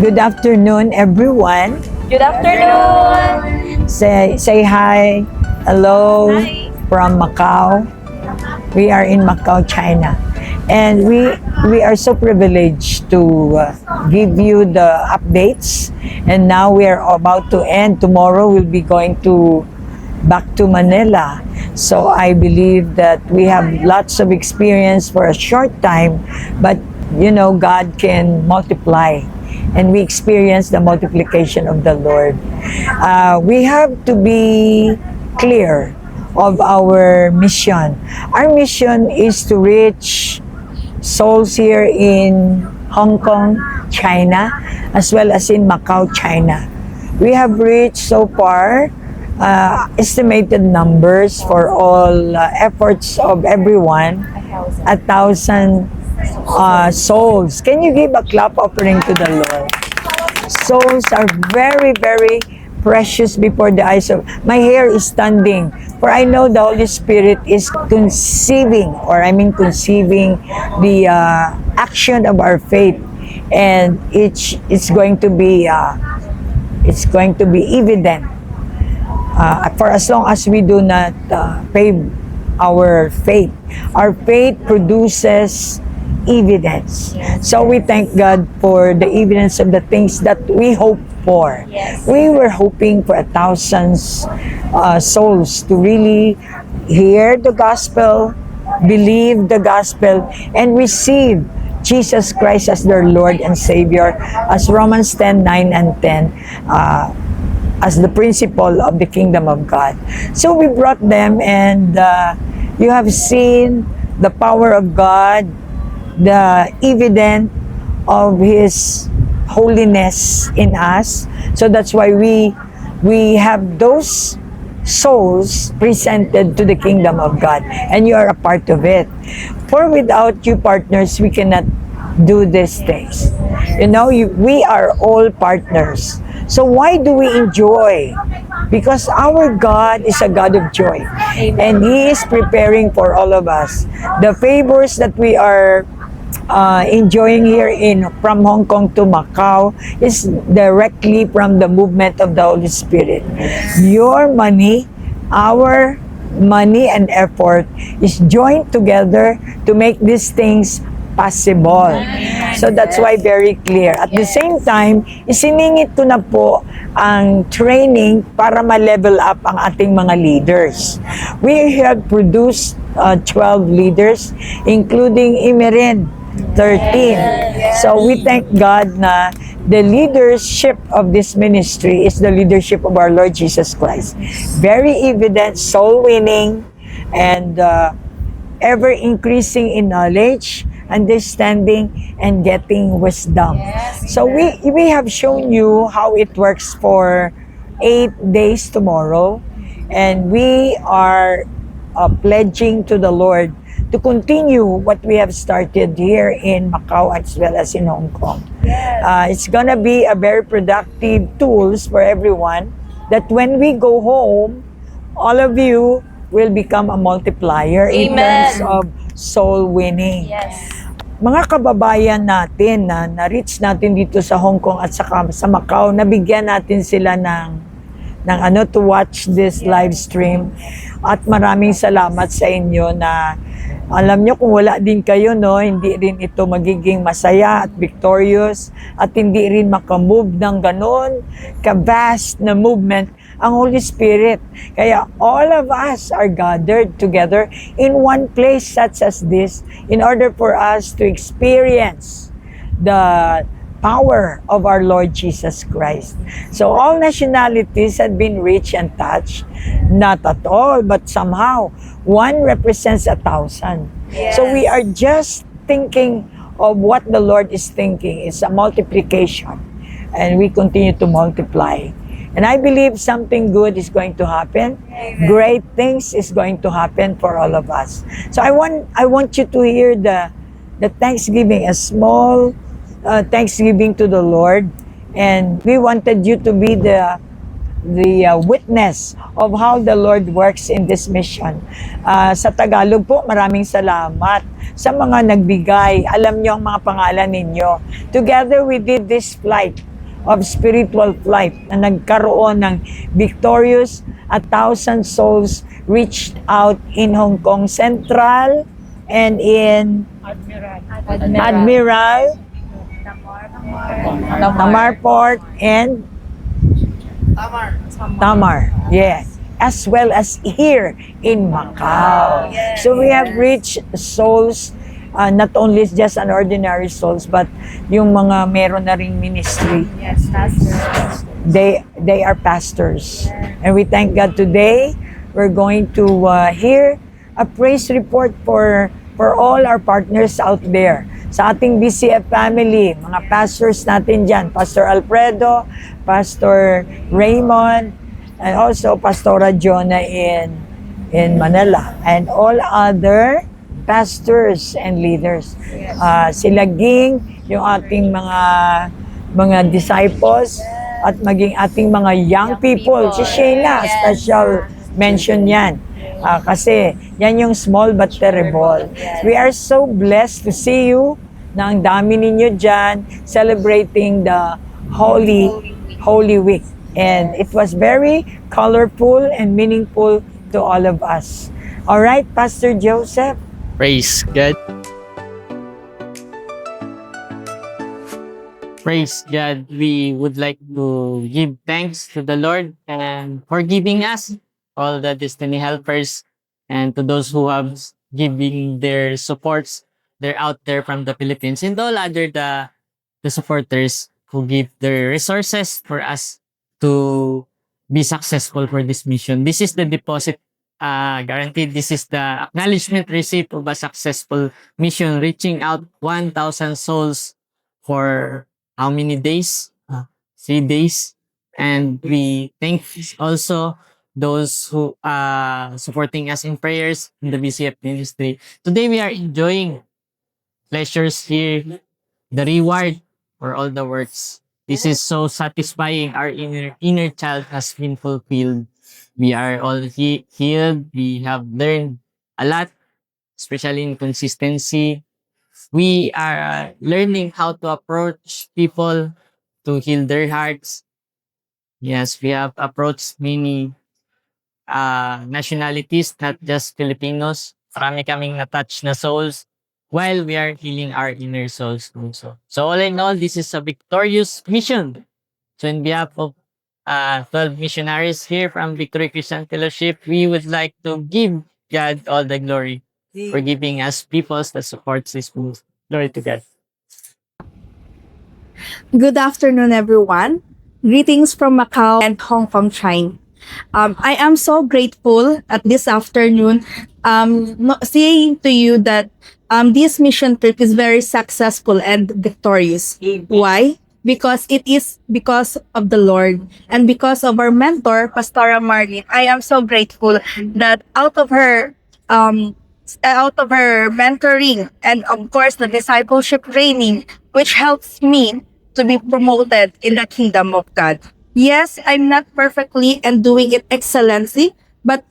Good afternoon, everyone. Good afternoon! Say hi, hello Hi. from Macau. We are in Macau, China. And we are so privileged to give you the updates. And now we are about to end. Tomorrow we'll be going to back to Manila. So I believe that we have lots of experience for a short time, but you know, God can multiply. And we experience the multiplication of the Lord. We have to be clear of our mission. Our mission is to reach souls here in Hong Kong, China, as well as in Macau, China. We have reached so far estimated numbers for all efforts of everyone, 1,000 souls. Can you give a clap offering to the Lord? Souls are very, very precious before the eyes of... My hair is standing, for I know the Holy Spirit is conceiving the action of our faith, and it's going to be evident for as long as we do not pave our faith. Our faith produces evidence. So we thank God for the evidence of the things that we hope for. Yes. We were hoping for 1,000 souls to really hear the gospel, believe the gospel, and receive Jesus Christ as their Lord and Savior, as Romans 10:9 and 10, as the principle of the kingdom of God. So we brought them, and you have seen the power of God, the evidence of His holiness in us. So that's why we have those souls presented to the kingdom of God, and you are a part of it. For without you partners, we cannot do these things. You know, we are all partners. So why do we enjoy? Because our God is a God of joy. And He is preparing for all of us. The favors that we are enjoying here from Hong Kong to Macau is directly from the movement of the Holy Spirit. Your money, our money and effort is joined together to make these things possible. So that's why very clear. At the same time, isiningit ko na po ang training para ma-level up ang ating mga leaders. We have produced 12 leaders, including Imerin, 13. So we thank God na the leadership of this ministry is the leadership of our Lord Jesus Christ. Very evident, soul winning, and ever increasing in knowledge, understanding, and getting wisdom. So we have shown you how it works for 8 days tomorrow, and we are pledging to the Lord to continue what we have started here in Macau as well as in Hong Kong. It's gonna be a very productive tools for everyone, that when we go home, all of you will become a multiplier in terms of soul winning. Yes. Mga kababayan natin na na-reach natin dito sa Hong Kong at saka sa Macau, nabigyan natin sila ng to watch this live stream. At maraming salamat sa inyo na alam nyo, kung wala din kayo, no, hindi rin ito magiging masaya at victorious, at hindi rin makamove ng ganon ka-vast na movement ang Holy Spirit. Kaya all of us are gathered together in one place such as this in order for us to experience the power of our Lord Jesus Christ. So all nationalities had been reached and touched. Not at all, but somehow one represents 1,000. Yes. So we are just thinking of what the Lord is thinking. It's a multiplication, and we continue to multiply. And I believe something good is going to happen. Amen. Great things is going to happen for all of us. So I want you to hear the thanksgiving, a small thanksgiving to the Lord. And we wanted you to be the witness of how the Lord works in this mission. Sa Tagalog po, maraming salamat sa mga nagbigay. Alam niyo ang mga pangalan ninyo. Together we did this flight of spiritual flight na nagkaroon ng victorious. 1,000 souls reached out in Hong Kong Central and in Admiral, Tamar Port, and Tamar. Yes. As well as here in Macau. So we have reached souls, not only just an ordinary souls, but yung mga meron na ring ministry. Yes, Pastor. They are pastors. And we thank God today. We're going to hear a praise report for all our partners out there. Sa ating BCF family, mga pastors natin dyan, Pastor Alfredo, Pastor Raymond, and also Pastora Jonah in Manila, and all other pastors and leaders. Sila Ging, yung ating mga disciples, at maging ating mga young people. Si Sheila, special mention yan. Kasi yan yung small but terrible. We are so blessed to see you na ang dami ninyo dyan celebrating the Holy Week. And it was very colorful and meaningful to all of us. All right, Pastor Joseph. Praise God. Praise God. We would like to give thanks to the Lord and for giving us all the destiny helpers and to those who have giving their supports. They're out there from the Philippines and all other the supporters who give their resources for us to be successful for this mission. This is the deposit guaranteed. This is the acknowledgement receipt of a successful mission, reaching out 1,000 souls for how many days? 3 days. And we thank also those who are supporting us in prayers in the BCF ministry. Today we are enjoying pleasures here, the reward for all the works. This is so satisfying. Our inner child has been fulfilled. We are all healed. We have learned a lot, especially in consistency. We are learning how to approach people to heal their hearts. Yes, we have approached many nationalities, not just Filipinos. Marami kaming na-touch na souls while we are healing our inner souls also. So all in all, this is a victorious mission. So in behalf of 12 missionaries here from Victory Christian Fellowship, we would like to give God all the glory for giving us peoples that supports this move. Glory to God. Good afternoon, everyone. Greetings from Macau and Hong Kong, China. I am so grateful at this afternoon saying to you that this mission trip is very successful and victorious. Why? Because it is because of the Lord and because of our mentor, Pastora Marlene. I am so grateful that out of her mentoring and of course the discipleship training, which helps me to be promoted in the kingdom of God. Yes, I'm not perfectly and doing it excellently, but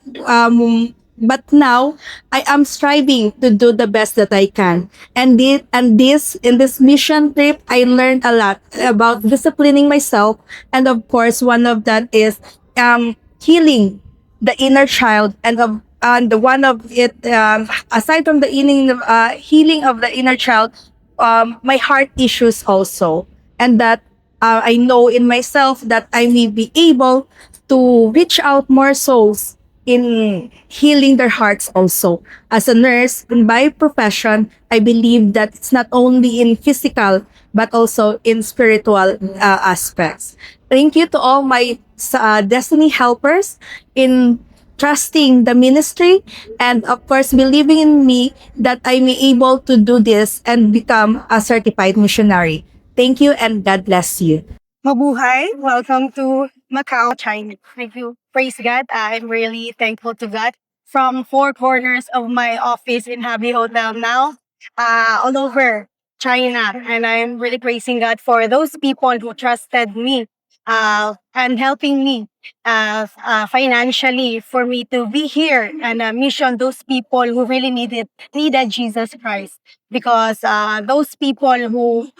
now I am striving to do the best that I can. And this in this mission trip, I learned a lot about disciplining myself, and of course, one of that is healing the inner child, and the one of it aside from the healing of the inner child, my heart issues also, and that I know in myself that I may be able to reach out more souls in healing their hearts also. As a nurse, in my profession, I believe that it's not only in physical but also in spiritual aspects. Thank you to all my destiny helpers in trusting the ministry and of course believing in me that I may able to do this and become a certified missionary. Thank you and God bless you. Mabuhay! Welcome to Macau, China. Thank you. Praise God. I'm really thankful to God. From four corners of my office in Happy Hotel now, all over China. And I'm really praising God for those people who trusted me and helping me financially for me to be here and mission those people who really needed Jesus Christ. Because those people who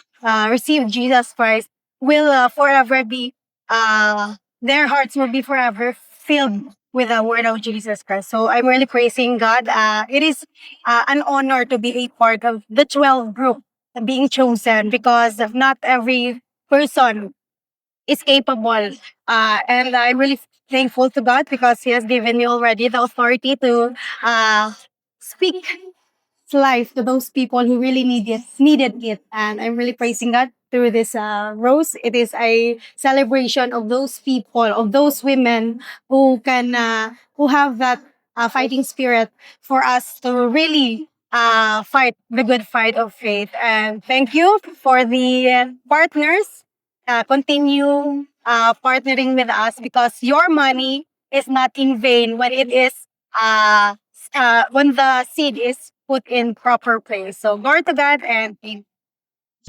received Jesus Christ will forever be, their hearts will be forever filled with the word of Jesus Christ. So I'm really praising God. It is an honor to be a part of the 12 group being chosen, because not every person is capable. And I'm really thankful to God, because He has given me already the authority to speak life to those people who really needed it. And I'm really praising God through this rose. It is a celebration of those people, of those women who can who have that fighting spirit for us to really fight the good fight of faith. And thank you for the partners. Continue partnering with us, because your money is not in vain when it is when the seed is put in proper place. So glory to God, and thank.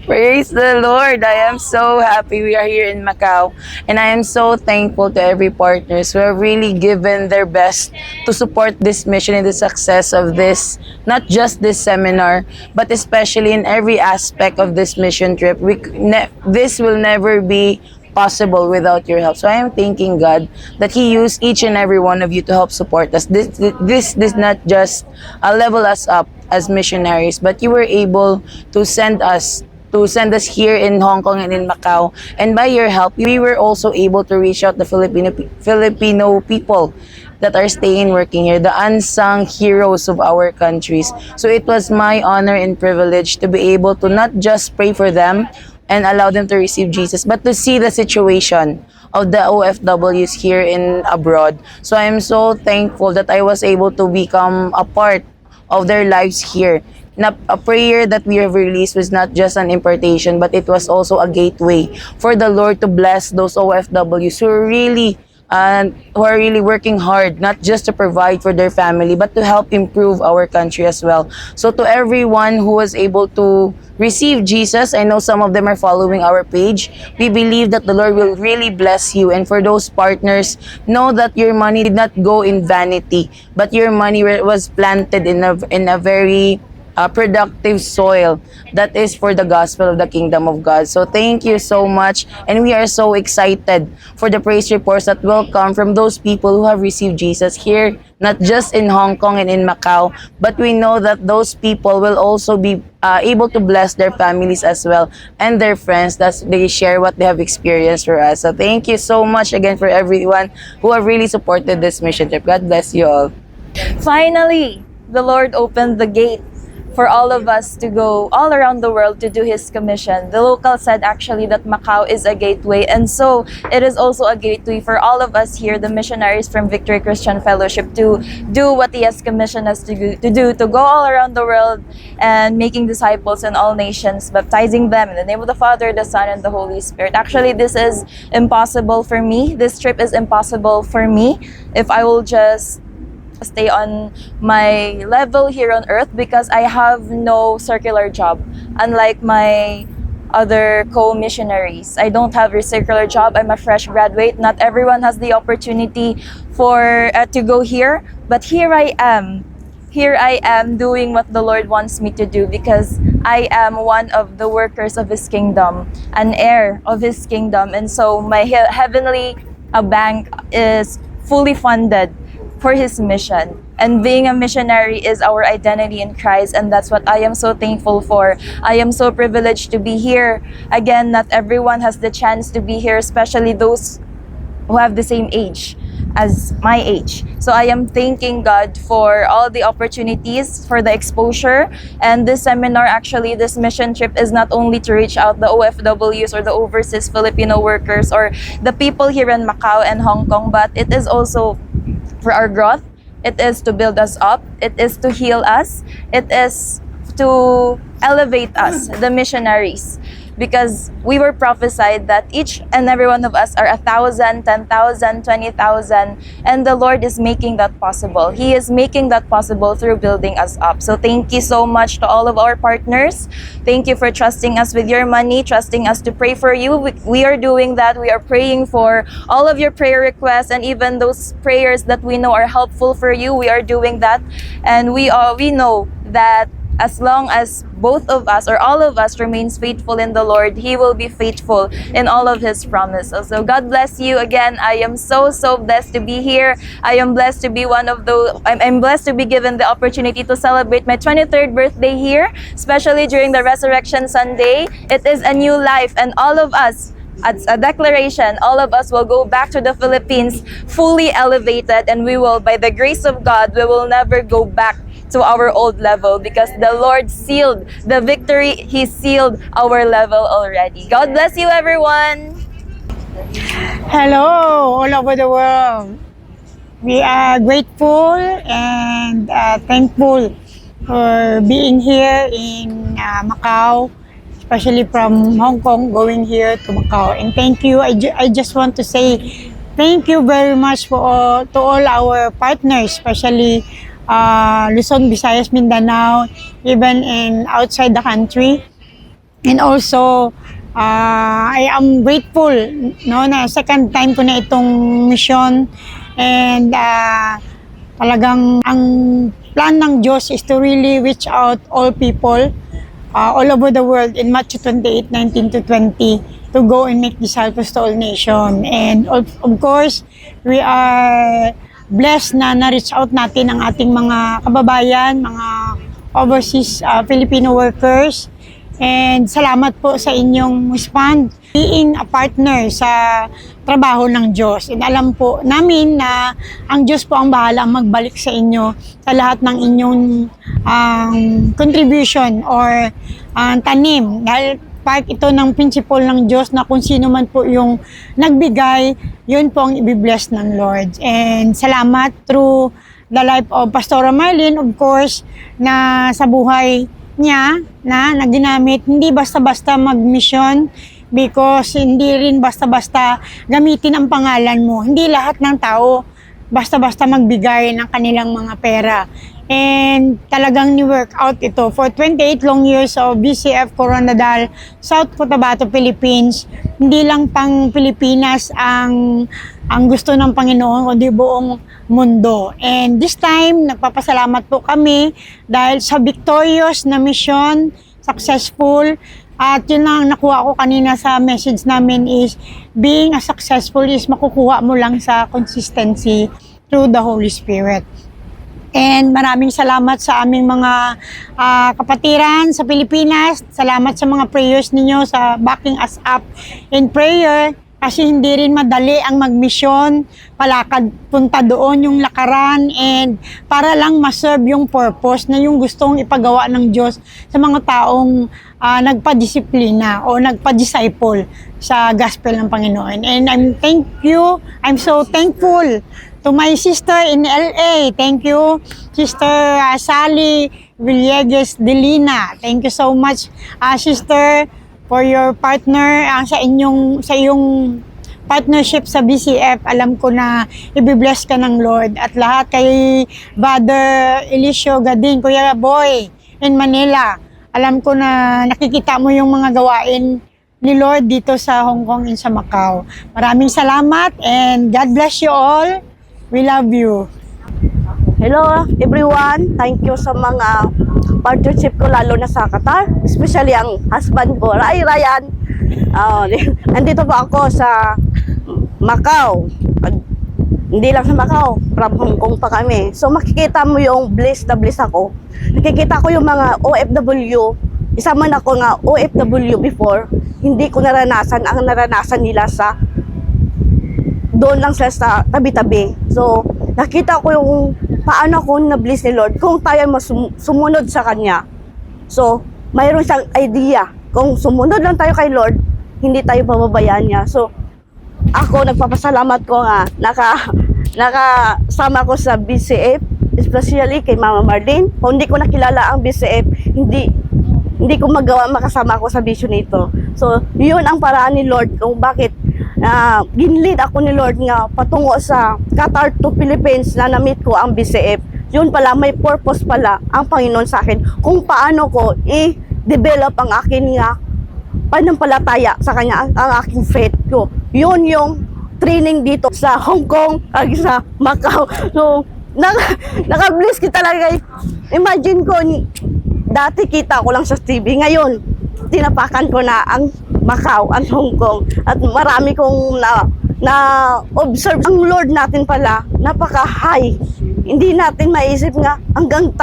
Praise the Lord. I am so happy we are here in Macau. And I am so thankful to every partners who have really given their best to support this mission and the success of this, not just this seminar, but especially in every aspect of this mission trip. This will never be possible without your help. So I am thanking God that He used each and every one of you to help support us. This not just level us up as missionaries, but you were able to send us here in Hong Kong and in Macau. And by your help, we were also able to reach out the Filipino people that are staying working here, the unsung heroes of our countries. So it was my honor and privilege to be able to not just pray for them and allow them to receive Jesus, but to see the situation of the OFWs here in abroad. So I am so thankful that I was able to become a part of their lives here. A prayer that we have released was not just an impartation, but it was also a gateway for the Lord to bless those OFWs who are really working hard, not just to provide for their family, but to help improve our country as well. So to everyone who was able to receive Jesus, I know some of them are following our page. We believe that the Lord will really bless you. And for those partners, know that your money did not go in vanity, but your money was planted in a very productive soil that is for the gospel of the kingdom of God. So thank you so much, and we are so excited for the praise reports that will come from those people who have received Jesus here, not just in Hong Kong and in Macau, but we know that those people will also be able to bless their families as well and their friends that they share what they have experienced for us. So thank you so much again for everyone who have really supported this mission trip. God bless you all. Finally, the Lord opened the gate for all of us to go all around the world to do His commission. The local said actually that Macau is a gateway, and so it is also a gateway for all of us here, the missionaries from Victory Christian Fellowship, to do what He has commissioned us to do, to go all around the world and making disciples in all nations, baptizing them in the name of the Father, the Son, and the Holy Spirit. Actually, this is impossible for me. This trip is impossible for me if I will just stay on my level here on earth, because I have no circular job, unlike my other co-missionaries. I don't have a circular job. I'm a fresh graduate. Not everyone has the opportunity for to go here, but here I am doing what the Lord wants me to do, because I am one of the workers of His kingdom, an heir of His kingdom. And so my heavenly bank is fully funded for His mission. And being a missionary is our identity in Christ, and that's what I am so thankful for. I am so privileged to be here. Again, not everyone has the chance to be here, especially those who have the same age as my age. So I am thanking God for all the opportunities, for the exposure. And this seminar, actually, this mission trip is not only to reach out the OFWs or the overseas Filipino workers or the people here in Macau and Hong Kong, but it is also for our growth. It is to build us up. It is to heal us. It is to elevate us, the missionaries. Because we were prophesied that each and every one of us are 1,000, 10,000, 20,000, and the Lord is making that possible. He is making that possible through building us up. So thank you so much to all of our partners. Thank you for trusting us with your money, trusting us to pray for you. We are doing that. We are praying for all of your prayer requests, and even those prayers that we know are helpful for you. We are doing that, and we know that as long as both of us or all of us remains faithful in the Lord, He will be faithful in all of His promises. So God bless you again. I am so blessed to be here. I am blessed to be I'm blessed to be given the opportunity to celebrate my 23rd birthday here, especially during the Resurrection Sunday. It is a new life, and all of us, as a declaration, all of us will go back to the Philippines fully elevated, and we will, by the grace of God, we will never go back to our old level because the Lord sealed the victory. He sealed our level already. God bless you, everyone. Hello, all over the world. We are grateful and thankful for being here in Macau, especially from Hong Kong going here to Macau. And thank you. I just want to say thank you very much to all our partners, especially Luzon, Visayas, Mindanao, even in outside the country. And also, I am grateful na second time ko na itong mission, and talagang ang plan ng Diyos is to really reach out all people all over the world in Matthew 28:19-20 to go and make disciples to all nations. And of course, we are blessed na na-reach out natin ang ating mga kababayan, mga overseas Filipino workers. And salamat po sa inyong respond, being a partner sa trabaho ng Diyos. And alam po namin na ang Diyos po ang bahala magbalik sa inyo sa lahat ng inyong contribution or tanim. Dahil part ito ng principle ng Diyos na kung sino man po yung nagbigay, yun po ang ibibless ng Lord. And salamat through the life of Pastora Marlene, of course, na sa buhay niya na ginamit, hindi basta-basta mag-mission, because hindi rin basta-basta gamitin ang pangalan mo. Hindi lahat ng tao basta-basta magbigay ng kanilang mga pera. And talagang ni-work out ito for 28 long years of BCF Coronadal, South Cotabato, Philippines. Hindi lang pang Pilipinas ang gusto ng Panginoon, kundi buong mundo. And this time, nagpapasalamat po kami dahil sa victorious na mission, successful. At yun ang nakuha ko kanina sa message namin is, being a successful is makukuha mo lang sa consistency through the Holy Spirit. And maraming salamat sa aming mga kapatiran sa Pilipinas. Salamat sa mga prayers ninyo sa backing us up in prayer. Kasi hindi rin madali ang mag-mission, palakad punta doon yung lakaran, and para lang ma-serve yung purpose na yung gustong ipagawa ng Diyos sa mga taong nagpa-disiplina o nagpa-disciple sa gospel ng Panginoon. And I'm so thankful to my sister in LA. Thank you, Sister Sally Villegas Delina. Thank you so much, sister, for your partner, sa iyong partnership sa BCF. Alam ko na ibibless ka ng Lord. At lahat kay Brother Elisio Gading, Kuya Boy in Manila. Alam ko na nakikita mo yung mga gawain ni Lord dito sa Hong Kong and sa Macau. Maraming salamat and God bless you all. We love you. Hello everyone, thank you sa mga partnership ko, lalo na sa Qatar, especially ang husband ko, Ryan. Nandito po ako sa Macau. Hindi lang sa Macau, from Hong Kong pa kami. So makikita mo yung bliss na bliss ako. Nakikita ko yung mga OFW, isa man ako nga OFW before, hindi ko naranasan ang naranasan nila sa doon lang sila sa tabi-tabi. So nakita ko yung paano ako na-bless ni Lord kung tayo sumunod sa Kanya. So, mayroon siyang idea. Kung sumunod lang tayo kay Lord, hindi tayo pababayaan niya. So, ako nagpapasalamat ko nga nakasama ko sa BCF, especially kay Mama Marlene. Kung hindi ko nakilala ang BCF, hindi ko makasama ako sa vision nito. So, yun ang paraan ni Lord kung bakit ginlead ako ni Lord nga patungo sa Qatar to Philippines na na-meet ko ang BCF. Yun pala, may purpose pala ang Panginoon sa akin kung paano ko i-develop ang akin nga panampalataya sa Kanya, ang aking faith ko. Yun yung training dito sa Hong Kong at sa Macau. So, naka-bless kita talaga. Imagine ko, dati kita ko lang sa TV, ngayon tinapakan ko na ang Macau, ang Hong Kong, at marami kong na-observe. Ang Lord natin pala, napaka-high. Hindi natin maisip nga, hanggang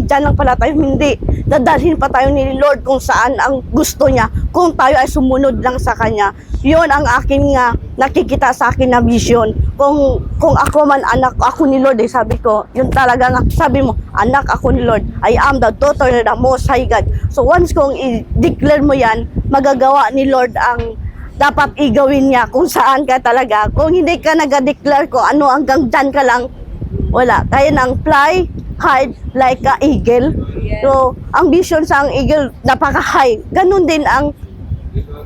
dyan lang pala tayo. Hindi. Dadalhin pa tayo ni Lord kung saan ang gusto niya, kung tayo ay sumunod lang sa Kanya. Yun ang akin nga, nakikita sa akin na vision. Kung ako man anak ako ni Lord, sabi ko, yun talaga nga, sabi mo, anak ako ni Lord, I am the daughter of the Most High God. So once kung i-declare mo yan, magagawa ni Lord ang dapat igawin niya kung saan ka talaga. Kung hindi ka nag-declare ko ano, hanggang dyan ka lang, wala. Kaya nang fly high like a eagle. So, ang vision sa ang eagle, napaka-high. Ganun din ang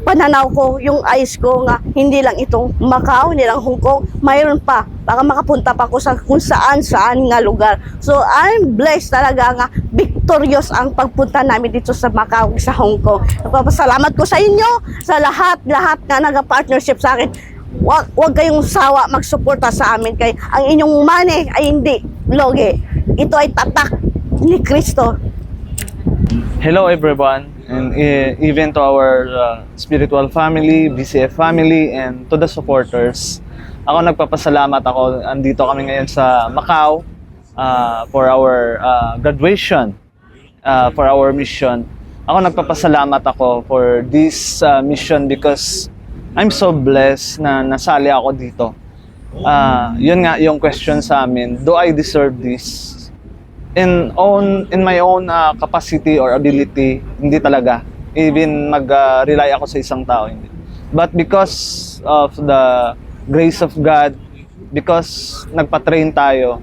pananaw ko, yung eyes ko nga, hindi lang itong Macau, hindi lang Hong Kong, mayroon pa. Baka makapunta pa ako sa kung saan nga lugar. So, I'm blessed talaga nga, victorious ang pagpunta namin dito sa Macau, sa Hong Kong. Nagpapasalamat ko sa inyo, sa lahat na nag-partnership sa akin. Huwag kayong sawa magsuporta sa amin. Kay ang inyong money ay hindi loge. Ito ay tatak ni Kristo. Hello everyone, and even to our spiritual family, BCF family, and to the supporters. Ako nagpapasalamat ako, andito kami ngayon sa Macau for our graduation, for our mission. Ako nagpapasalamat ako for this mission because I'm so blessed na nasali ako dito. Yun nga yung question sa amin, do I deserve this? In my own capacity or ability, hindi talaga. Even mag-rely ako sa isang tao, hindi. But because of the grace of God, because nagpa-train tayo,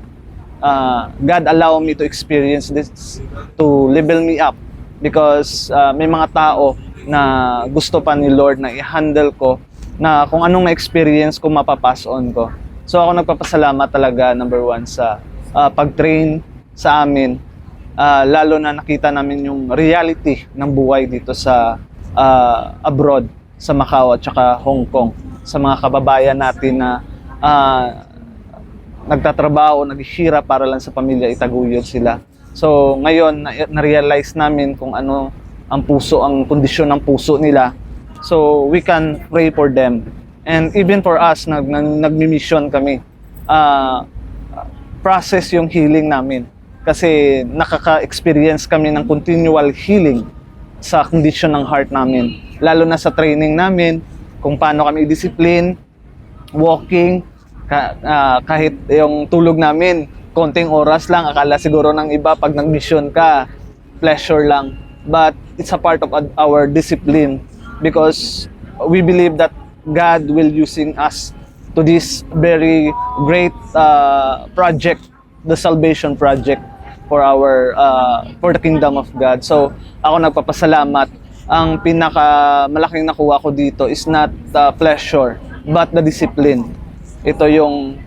God allow me to experience this, to level me up. Because may mga tao na gusto pa ni Lord na i-handle ko, na kung anong na-experience ko, mapapass on ko. So ako nagpapasalamat talaga, number one, sa pag-train sa amin, lalo na nakita namin yung reality ng buhay dito sa abroad, sa Macau at saka Hong Kong, sa mga kababayan natin na nagtatrabaho, naghihirap para lang sa pamilya, itaguyod sila. So ngayon na-realize namin kung ano ang kondisyon ng puso nila. So we can pray for them. And even for us, nagmi-mission kami. Process yung healing namin. Kasi nakaka-experience kami ng continual healing sa kondisyon ng heart namin. Lalo na sa training namin, kung paano kami i-discipline, walking, kahit yung tulog namin, konting oras lang, akala siguro ng iba pag nag-mission ka, pleasure lang. But it's a part of our discipline because we believe that God will using us to this very great project, the salvation project for the kingdom of God. So ako nagpapasalamat. Ang pinakamalaking nakuha ko dito is not pleasure but the discipline. Ito yung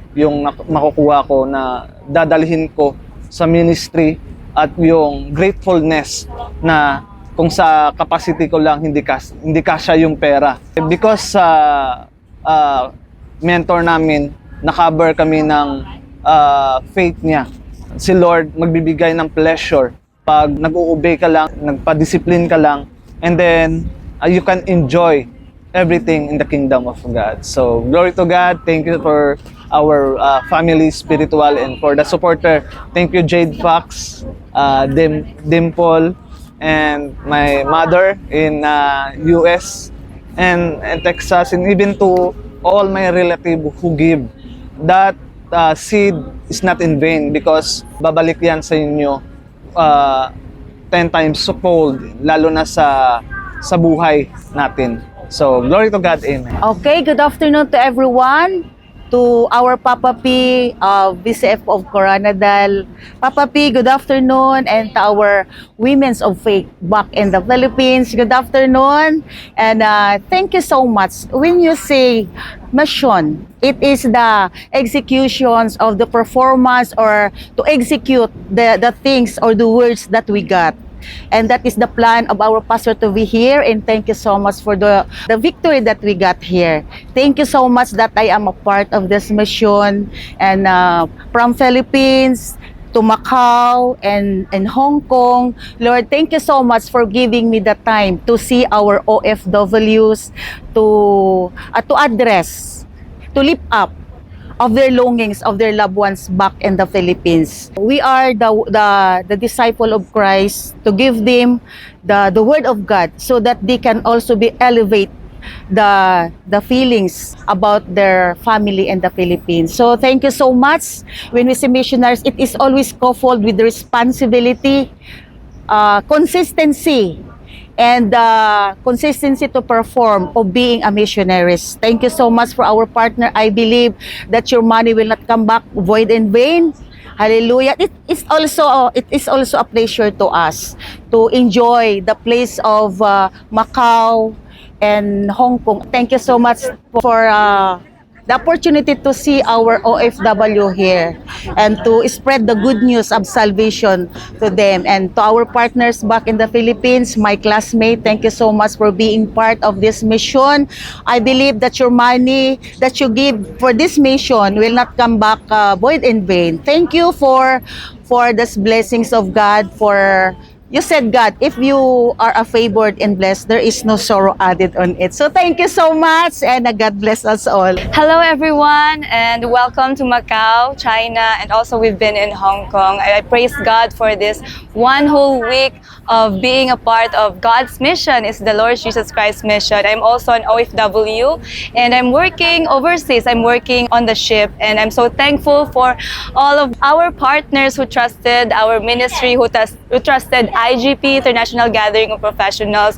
makukuha ko na dadalhin ko sa ministry at yung gratefulness na kung sa capacity ko lang hindi kasya yung pera. Because mentor namin, na-cover kami ng faith niya. Si Lord magbibigay ng pleasure pag nag-uobey ka lang, nagpa-discipline ka lang, and then you can enjoy everything in the kingdom of God. So glory to God. Thank you for our family spiritual and for the supporter. Thank you Jade Fox, Dimple, and my mother in US and Texas, and even to all my relatives who give. That seed is not in vain because babalik yan sa inyo 10 times fold, lalo na sa buhay natin. So, glory to God. Amen. Okay, good afternoon to everyone. To our Papa P, BCF of Coronadal. Papa P, good afternoon. And to our Women's of Faith back in the Philippines, good afternoon. And thank you so much. When you say mission, it is the executions of the performance or to execute the things or the words that we got. And that is the plan of our pastor to be here. And thank you so much for the victory that we got here. Thank you so much that I am a part of this mission. And from Philippines to Macau and Hong Kong. Lord, thank you so much for giving me the time to see our OFWs, to address, to lift up of their longings of their loved ones back in the Philippines. We are the disciple of Christ, to give them the word of God so that they can also be elevate the feelings about their family in the Philippines. So thank you so much. When we say missionaries, it is always coupled with responsibility, consistency, and consistency to perform of being a missionaries. Thank you so much for our partner. I believe that your money will not come back void in vain. Hallelujah. It is also a pleasure to us to enjoy the place of Macau and Hong Kong. Thank you so much for the opportunity to see our OFW here and to spread the good news of salvation to them. And to our partners back in the Philippines, my classmate, thank you so much for being part of this mission. I believe that your money that you give for this mission will not come back void in vain. Thank you for these blessings of God. For you said, God, if you are a favored and blessed, there is no sorrow added on it. So thank you so much, and God bless us all. Hello everyone, and welcome to Macau, China, and also we've been in Hong Kong. I praise God for this one whole week of being a part of God's mission. It's the Lord Jesus Christ's mission. I'm also an OFW, and I'm working overseas. I'm working on the ship, and I'm so thankful for all of our partners who trusted our ministry, who trusted IGP, International Gathering of Professionals,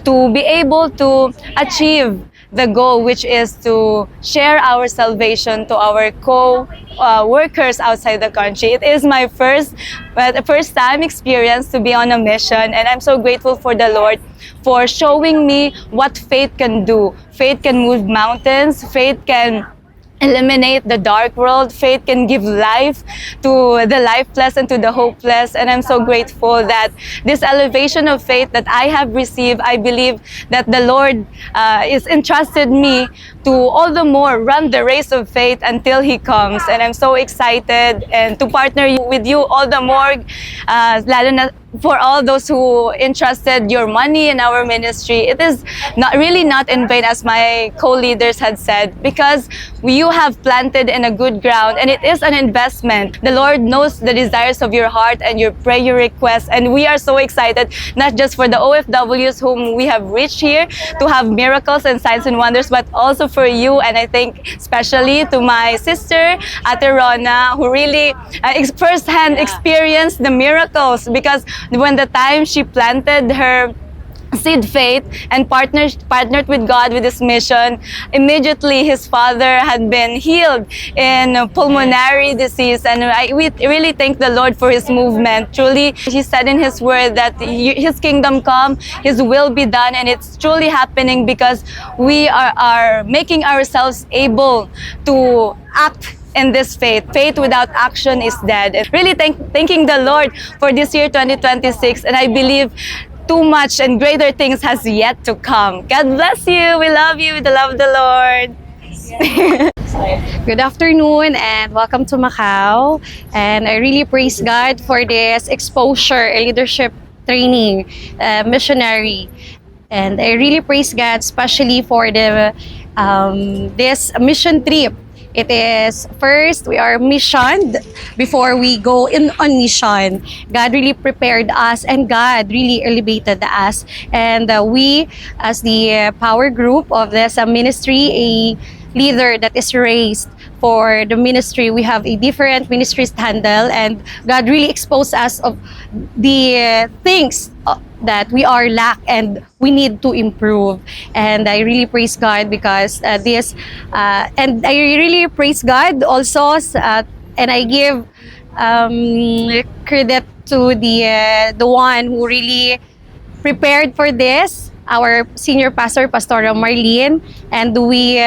to be able to achieve the goal, which is to share our salvation to our co-workers outside the country. It is my first time experience to be on a mission, and I'm so grateful for the Lord for showing me what faith can do. Faith can move mountains, faith can eliminate the dark world, faith can give life to the lifeless and to the hopeless. And I'm so grateful that this elevation of faith that I have received, I believe that the Lord is entrusted me to all the more run the race of faith until He comes. And I'm so excited and to partner with you all the more, lalo na for all those who entrusted your money in our ministry. It is not in vain, as my co-leaders had said, because you have planted in a good ground, and it is an investment. The Lord knows the desires of your heart and your prayer requests, and we are so excited, not just for the OFWs whom we have reached here to have miracles and signs and wonders, but also for you. And I think especially to my sister, Ate Rona, who really firsthand experienced the miracles, because when the time she planted her seed faith and partnered with God with this mission, immediately his father had been healed in pulmonary disease. And we really thank the Lord for his movement. Truly, he said in his word that his kingdom come, his will be done, and it's truly happening because we are making ourselves able to act in this faith. Faith without action is dead. And really thanking the Lord for this year 2026, and I believe too much and greater things has yet to come. God bless you. We love you with the love of the Lord. Good afternoon and welcome to Macau. And I really praise God for this exposure, leadership training, missionary. And I really praise God especially for the this mission trip. It is first, we are missioned before we go on mission. God really prepared us and God really elevated us. And we, as the power group of this ministry, a leader that is raised for the ministry, we have a different ministries to handle, and God really exposed us of the things that we are lack and we need to improve. And I really praise God because and I really praise God also, and I give credit to the one who really prepared for this, our senior pastor, Pastor Marlene, and we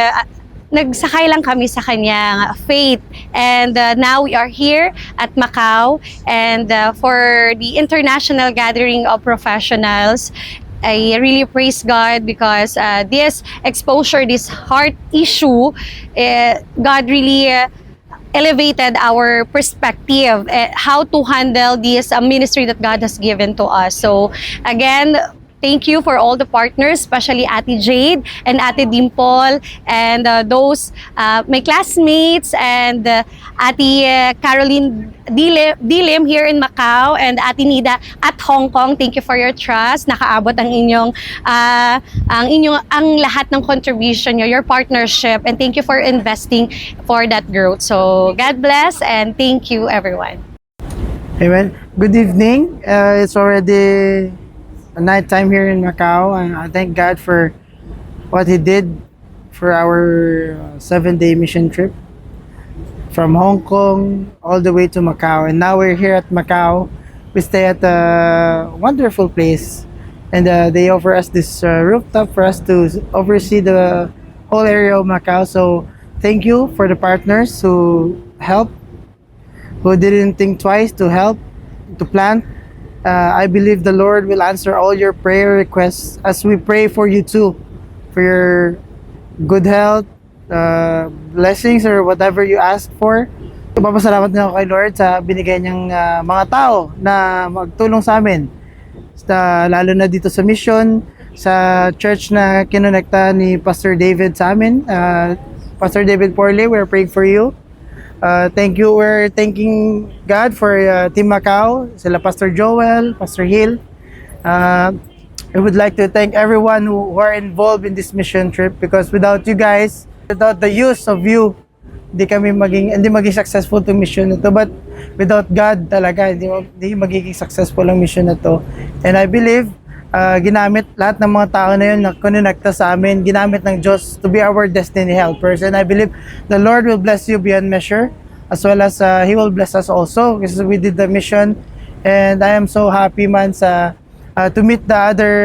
nagsakay lang kami sa kanyang faith. And now we are here at Macau, and for the International Gathering of Professionals, I really praise God because this exposure, this heart issue, God really elevated our perspective, how to handle this ministry that God has given to us. So again, thank you for all the partners, especially Ate Jade and Ate Dimple, and those my classmates, and Ate Caroline Dilim here in Macau, and Ate Nida at Hong Kong. Thank you for your trust. Nakaabot ang inyong ang lahat ng contribution nyo, your partnership, and thank you for investing for that growth. So God bless and thank you, everyone. Amen. Good evening. It's already night time here in Macau, and I thank God for what He did for our 7-day mission trip from Hong Kong all the way to Macau. And now we're here at Macau. We stay at a wonderful place, and they offer us this rooftop for us to oversee the whole area of Macau. So thank you for the partners who helped, who didn't think twice to help, to plant. I believe the Lord will answer all your prayer requests as we pray for you too, for your good health, blessings, or whatever you ask for. Papasalamat na ako kay Lord sa binigay niyang mga tao na magtulong sa amin. Lalo na dito sa mission, sa church na kinonekta ni Pastor David sa amin. Pastor David Porley, we're praying for you. Thank you. We're thanking God for Team Macau, sila Pastor Joel, Pastor Hill. I would like to thank everyone who are involved in this mission trip, because without you guys, without the use of you, hindi maging successful itong mission na to. But without God talaga, hindi magiging successful ang mission na to. And I believe ginamit lahat ng mga tao na yun na konekta sa amin, ginamit ng Diyos to be our destiny helpers. And I believe the Lord will bless you beyond measure, as well as He will bless us also, because we did the mission. And I am so happy man to meet the other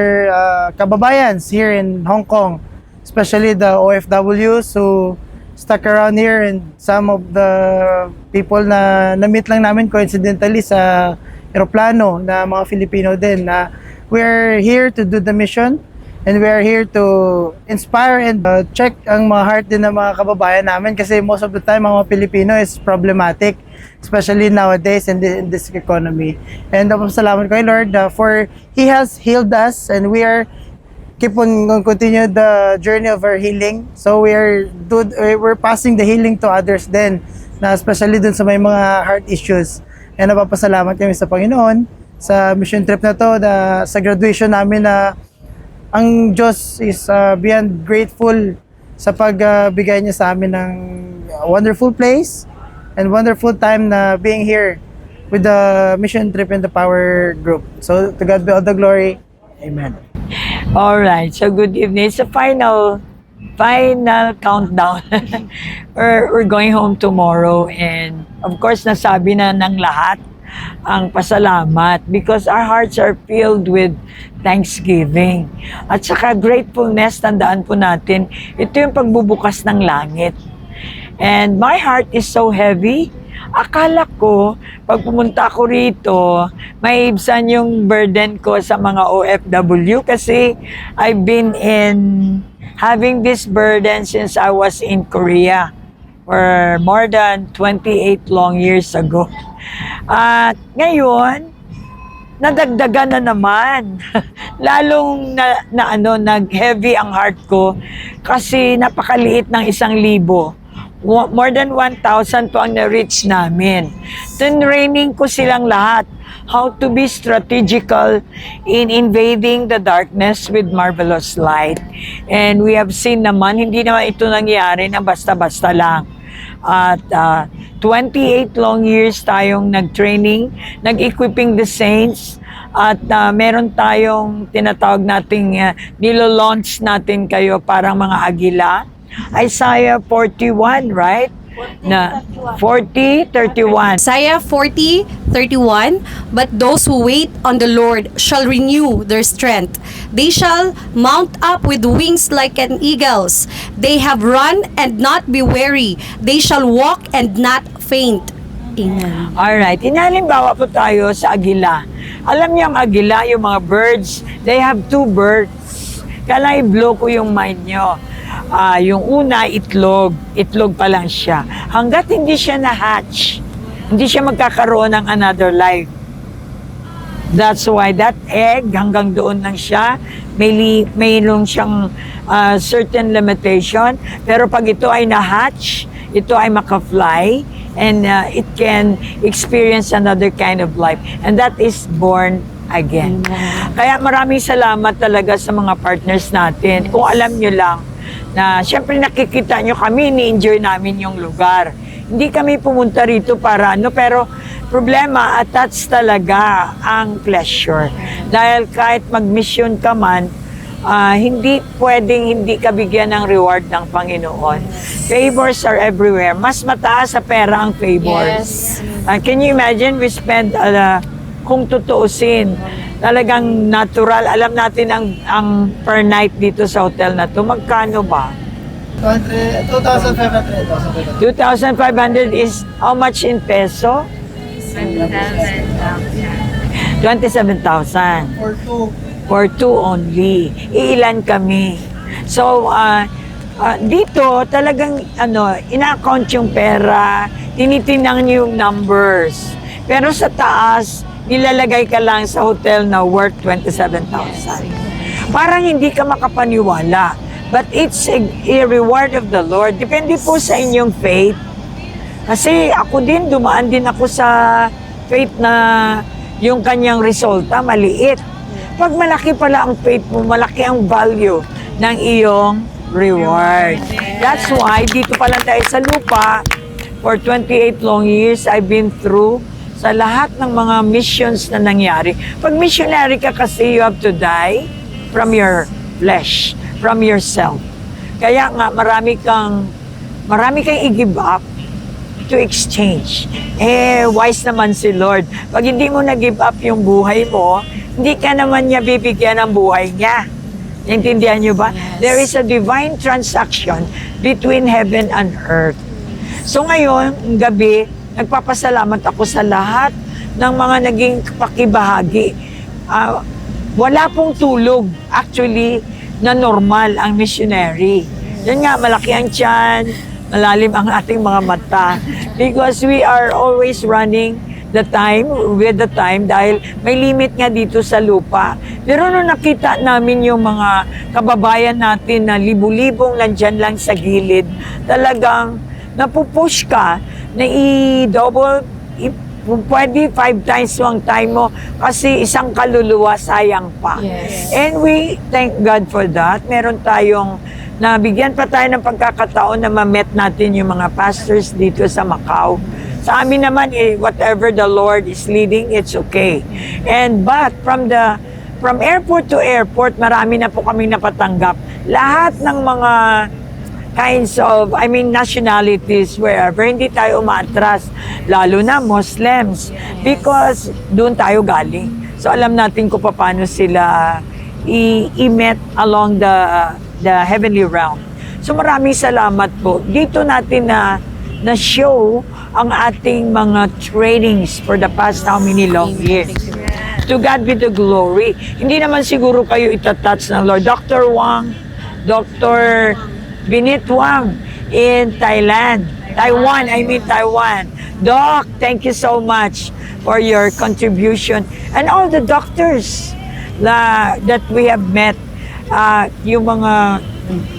kababayans here in Hong Kong, especially the OFWs who stuck around here, and some of the people na na-meet lang namin coincidentally sa aeroplano na mga Filipino din, na we're here to do the mission, and we're here to inspire and check ang mga heart din ng mga kababayan namin, kasi most of the time ang mga Pilipino is problematic, especially nowadays in this economy. And salamat kay Lord for He has healed us, and we are continue the journey of our healing. So we're passing the healing to others then, na especially dun sa may mga heart issues. And napapasalamat kami sa Panginoon sa mission trip na to, sa graduation namin, na ang Diyos is beyond grateful sa pagbigay niya sa amin ng wonderful place and wonderful time na being here with the mission trip and the power group. So to God be all the glory. Amen. All right, so good evening. It's a final countdown. We're going home tomorrow, and of course, nasabi na ng lahat ang pasalamat, because our hearts are filled with thanksgiving. At saka gratefulness, tandaan po natin, ito yung pagbubukas ng langit. And my heart is so heavy. Akala ko, pag pumunta ako rito, maibsan yung burden ko sa mga OFW, kasi I've been having this burden since I was in Korea for more than 28 long years ago. At ngayon, nadagdagan na naman. Lalong nag-heavy ang heart ko, kasi napakaliit ng 1,000. More than 1,000 po ang na-reach namin. Tinraining ko silang lahat how to be strategical in invading the darkness with marvelous light. And we have seen naman, hindi naman ito nangyari na basta-basta lang. At 28 long years tayong nag-training, nag-equipping the saints, at meron tayong tinatawag nating nilo-launch natin kayo parang mga agila. Isaiah 41, right? 40:31. Isaiah 40:31. But those who wait on the Lord shall renew their strength. They shall mount up with wings like an eagle's. They have run and not be weary. They shall walk and not faint. Amen. Alright, inalimbawa po tayo sa agila. Alam niyo ang agila, yung mga birds, they have two birds. Kala i-blow ko yung mind nyo. Yung una, itlog. Itlog pa lang siya. Hanggat hindi siya na-hatch, hindi siya magkakaroon ng another life. That's why that egg, hanggang doon lang siya. Mayroon siyang certain limitation. Pero pag ito ay na-hatch, ito ay maka-fly, and it can experience another kind of life. And that is born again. Kaya maraming salamat talaga sa mga partners natin. Kung alam nyo lang, na syempre nakikita nyo kami, ni-enjoy namin yung lugar. Hindi kami pumunta rito para pero problema, attached talaga ang pleasure. Dahil kahit mag-mission ka man, hindi pwedeng hindi ka bigyan ng reward ng Panginoon. Favors are everywhere. Mas mataas sa pera ang favors. Can you imagine, we spend, kung tutuusin, talagang natural. Alam natin ang per night dito sa hotel na to. Magkano ba? 2,500. 2,500 is how much in peso? 27,000. For two only. Iilan kami. So, dito talagang ina-account yung pera, tinitingnan yung numbers. Pero sa taas, nilalagay ka lang sa hotel na worth 27,000. Parang hindi ka makapaniwala. But it's a reward of the Lord. Depende po sa inyong faith. Kasi ako din, dumaan din ako sa faith na yung kanyang resulta, maliit. Pag malaki pala ang faith mo, malaki ang value ng iyong reward. That's why, dito pa lang tayo sa lupa, for 28 long years, I've been through sa lahat ng mga missions na nangyari. Pag missionary ka kasi, you have to die from your flesh, from yourself. Kaya nga, marami kang i-give up to exchange. Wise naman si Lord. Pag hindi mo na-give up yung buhay mo, hindi ka naman niya bibigyan ng buhay niya. Naintindihan niyo ba? Yes. There is a divine transaction between heaven and earth. So ngayon, gabi, nagpapasalamat ako sa lahat ng mga naging pakibahagi. Wala pong tulog, actually, na normal ang missionary. Yan nga, malaki ang tiyan, malalim ang ating mga mata. Because we are always running with the time dahil may limit nga dito sa lupa. Pero nung nakita namin yung mga kababayan natin na libu-libong nandyan lang sa gilid, talagang napupush ka na i-double, pwede 5 times yung time mo kasi isang kaluluwa sayang pa. Yes. And we thank God for that. Meron tayong nabigyan pa tayo ng pagkakataon na ma-met natin yung mga pastors dito sa Macau. Sa amin naman, whatever the Lord is leading, it's okay. But from airport to airport, marami na po kami napatanggap. Lahat ng mga kinds of, nationalities, wherever, hindi tayo umaatras, lalo na Muslims, because doon tayo galing. So alam natin kung paano sila i-met along the heavenly realm. So maraming salamat po. Dito natin na show ang ating mga trainings for the past how many long years. To God be the glory. Hindi naman siguro kayo itatouch ng Lord. Dr. Wang, Dr. Binit Wang in Taiwan. Doc, thank you so much for your contribution. And all the doctors that we have met, yung mga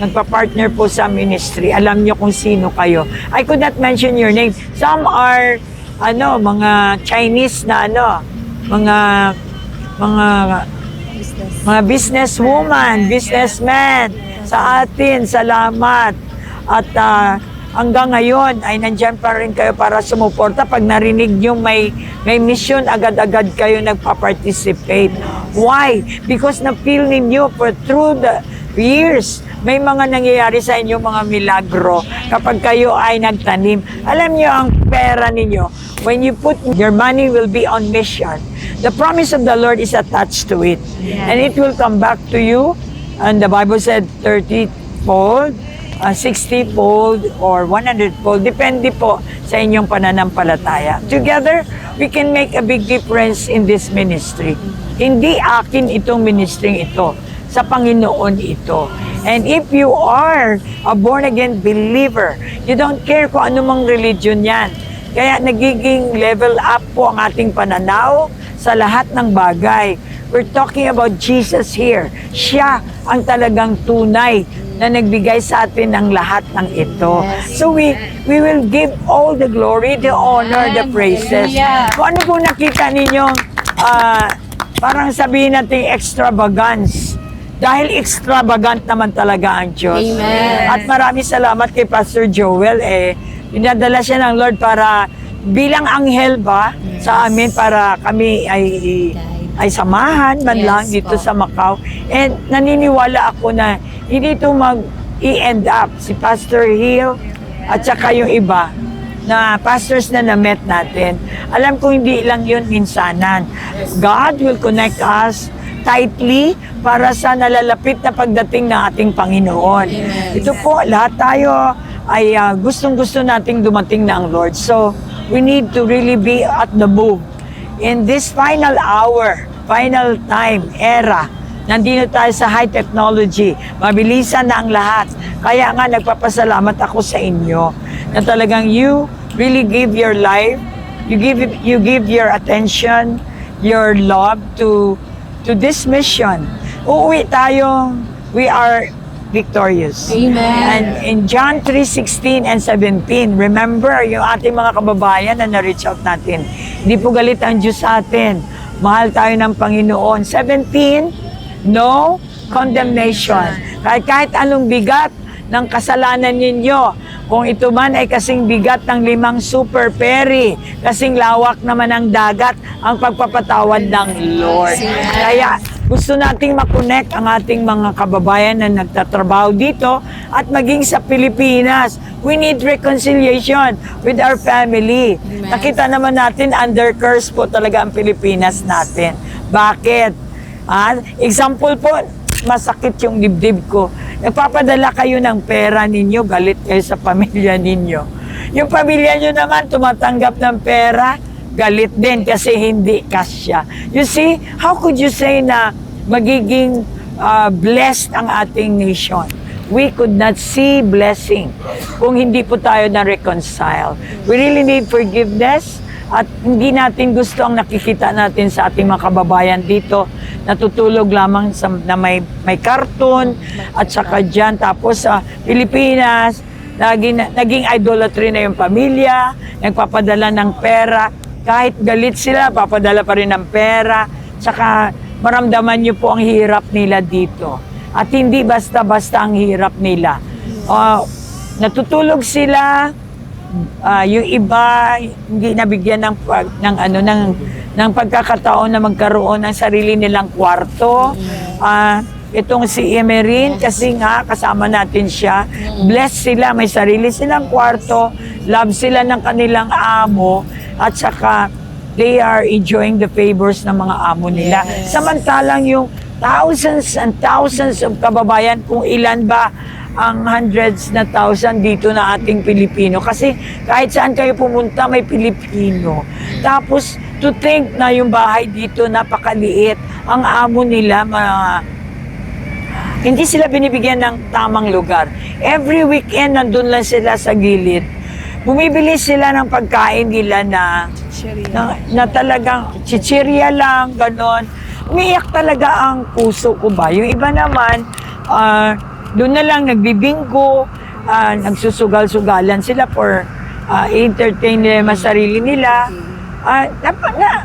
nagpa-partner po sa ministry, alam nyo kung sino kayo. I could not mention your name. Some are, mga Chinese na mga businesswoman, businessmen. Sa atin, salamat. At hanggang ngayon ay nandyan pa rin kayo para sumuporta. Pag narinig nyo may mission, agad-agad kayo nagpa-participate. Why? Because na-feel ninyo through the years, may mga nangyayari sa inyo mga milagro kapag kayo ay nagtanim. Alam nyo ang pera ninyo, when you put your money will be on mission. The promise of the Lord is attached to it. And it will come back to you. And the Bible said 30-fold, 60-fold, or 100-fold. Depende po sa inyong pananampalataya. Together, we can make a big difference in this ministry. Hindi akin itong ministry ito. Sa Panginoon ito. And if you are a born-again believer, you don't care kung anumang religion yan. Kaya nagiging level up po ang ating pananaw sa lahat ng bagay. We're talking about Jesus here. Siya ang talagang tunay na nagbigay sa atin ng lahat ng ito. So we will give all the glory, the honor, the praises. Kung ano po nakita ninyo, parang sabihin natin extravagance. Dahil extravagant naman talaga ang Diyos. Amen. At maraming salamat kay Pastor Joel. Pinadala siya ng Lord para bilang anghel ba sa amin para kami ay samahan man lang dito sa Macau. And naniniwala ako na hindi ito mag-i-end up. Si Pastor Hill at saka yung iba na pastors na na-met natin. Alam ko hindi lang yun minsanan. God will connect us tightly para sa nalalapit na pagdating ng ating Panginoon. Ito po, lahat tayo ay gustong-gusto nating dumating na ang Lord. So, we need to really be at the move. In this final hour, final time, era, nandito tayo sa high technology. Mabilisan na ang lahat. Kaya nga, nagpapasalamat ako sa inyo na talagang you really give your life, you give your attention, your love to this mission. Uuwi tayo, we are victorious. Amen. And in John 3:16 and 17, remember yung ating mga kababayan na na-reach out natin. Hindi po galit ang Diyos sa atin. Mahal tayo ng Panginoon. 17, no condemnation. Kahit anong bigat ng kasalanan ninyo, kung ito man ay kasing bigat ng 5 super peri, kasing lawak naman ng dagat, ang pagpapatawad ng Lord. Kaya gusto nating makonect ang ating mga kababayan na nagtatrabaho dito at maging sa Pilipinas. We need reconciliation with our family. Nakita naman natin, under curse po talaga ang Pilipinas natin. Bakit? Example po, masakit yung dibdib ko. Nagpapadala kayo ng pera ninyo, galit kayo sa pamilya ninyo. Yung pamilya nyo naman tumatanggap ng pera, galit din kasi hindi kasya. You see, how could you say na magiging blessed ang ating nation? We could not see blessing kung hindi po tayo na-reconcile. We really need forgiveness at hindi natin gusto ang nakikita natin sa ating mga kababayan dito natutulog lamang na may karton at saka dyan. Tapos sa Pilipinas, naging idolatry na yung pamilya, nagpapadala ng pera. Kahit galit sila, papadala pa rin ng pera. Saka maramdaman nyo po ang hirap nila dito. At hindi basta-basta ang hirap nila. Natutulog sila, yung iba hindi nabigyan ng pagkakataon na magkaroon ng sarili nilang kwarto. Itong si Emerin, kasi nga kasama natin siya, blessed sila, may sarili silang kwarto, love sila ng kanilang amo, at saka they are enjoying the favors ng mga amo nila. Samantalang yung thousands and thousands of kababayan, kung ilan ba ang hundreds na thousand dito na ating Pilipino. Kasi kahit saan kayo pumunta, may Pilipino. Tapos, to think na yung bahay dito napakaliit, ang amo nila, hindi sila binibigyan ng tamang lugar. Every weekend, nandun lang sila sa gilid. Bumibili sila ng pagkain nila na talagang chichirya lang, ganon. Umiiyak talaga ang puso ko ba. Yung iba naman, doon na lang nagbibinggo, nagsusugal-sugalan sila for entertain nila yung sarili nila.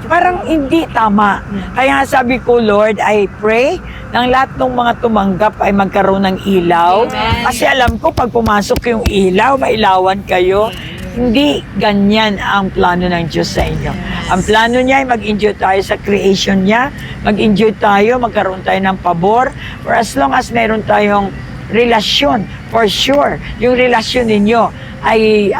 Parang hindi tama. Kaya sabi ko, Lord, I pray ng lahat ng mga tumanggap ay magkaroon ng ilaw. Amen. Kasi alam ko, pag pumasok yung ilaw, mailawan kayo. Hindi ganyan ang plano ng Diyos sa inyo. Ang plano niya ay mag-enjoy tayo sa creation niya, mag-enjoy tayo, magkaroon tayo ng pabor, for as long as meron tayong relasyon, for sure, yung relasyon ninyo ay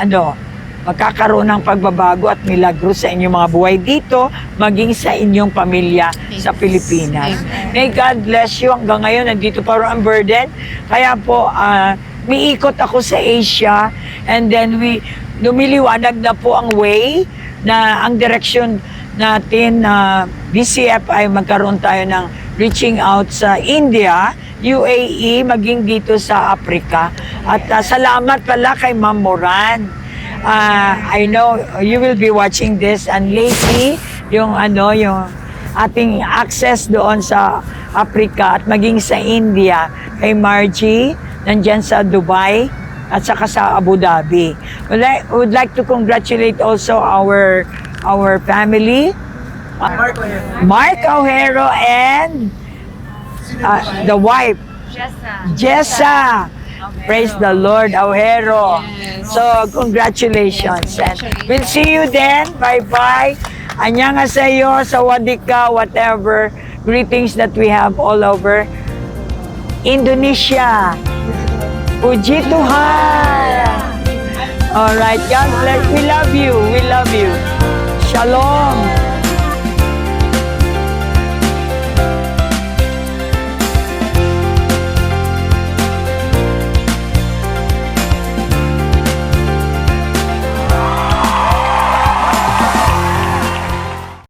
magkakaroon ng pagbabago at milagro sa inyong mga buhay dito, maging sa inyong pamilya sa Pilipinas. May God bless you. Hanggang ngayon, nandito pa rin ang burden. Kaya po, miikot ako sa Asia, and then lumiliwanag na po ang way na ang direksyon natin na BCF ay magkaroon tayo ng reaching out sa India, UAE, maging dito sa Africa. At salamat pala kay Ma'am Moran. I know you will be watching this, and lately yung ating access doon sa Africa at maging sa India kay Margie, nandyan sa Dubai at saka sa Abu Dhabi. Would like to congratulate also our family, Mark Ojero and the wife, Jessa. Praise the Lord, Ojero. So, congratulations. And we'll see you then. Bye-bye. Annyeonghaseyo, sawadika, whatever greetings that we have all over Indonesia. Puji Tuhan. All right, God bless. We love you. We love you. Shalom.